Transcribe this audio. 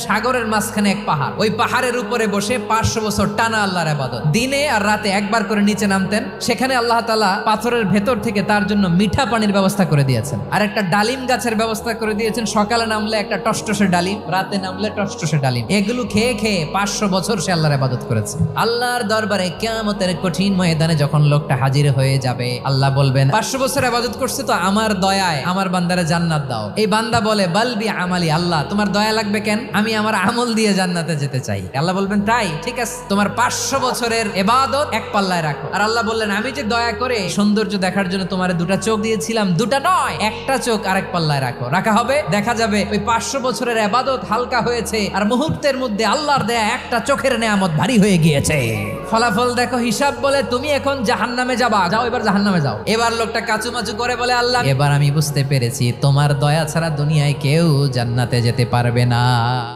সাগরের মাঝখানে এক পাহাড়, ওই পাহাড়ের উপরে বসে 500 বছর টানা আল্লাহর ইবাদত। দিনে আর রাতে একবার করে নিচে নামতেন। সেখানে আল্লাহ তাআলা পাথরের ভেতর থেকে তার জন্য মিঠা পানির ব্যবস্থা করে দিয়েছেন, আর একটা ডালিম গাছের ব্যবস্থা করে দিয়েছেন। সকালে নামলে একটা টসটসে ডালিম, রাতে নামলে টসটসে ডালিম। এগুলো খেয়ে খেয়ে 500 বছর সে আল্লাহর ইবাদত করেছে। আল্লাহর দরবারে কিয়ামতের কঠিন ময়দানে যখন লোকটা হাজির হয়ে যাবে, আল্লাহ বলবেন 500 বছর ইবাদত করছে তো আমার দয়ায় আমার বান্দারে জান্নাত দাও। এই বান্দা বলে বালবি আমালি, আল্লাহ তোমার দয়া লাগবে কেন, আমি আমার আমল দিয়ে জান্নাতে যেতে চাই। আল্লাহ বলবেন তাই, ঠিক আছে, তোমার 500 বছরের ইবাদত এক পাল্লায় রাখো। আর আল্লাহ বললেন আমি যে দয়া করে সৌন্দর্য দেখার জন্য তোমার 2টা চোখ দিয়েছিলাম, 2টা নয়, একটা চোখ আরেক পাল্লায় রাখো। রাখা হবে, দেখা যাবে ওই 500 বছরের ইবাদত হালকা হয়েছে, আর মুহূর্তের মধ্যে আল্লাহর দেয়া একটা চোখের নেয়ামত ভারী হয়ে গিয়েছে। ফলাফল দেখো, হিসাব বলে তুমি এখন জাহান্নামে যাবা, যাও এবার জাহান্নামে যাও। এবার লোকটা কাচুমাচু করে বলে আল্লাহ এবার আমি বুঝতে পেরেছি তোমার দয়া ছাড়া দুনিয়ায় কেউ জান্নাতে যেতে পারবে না।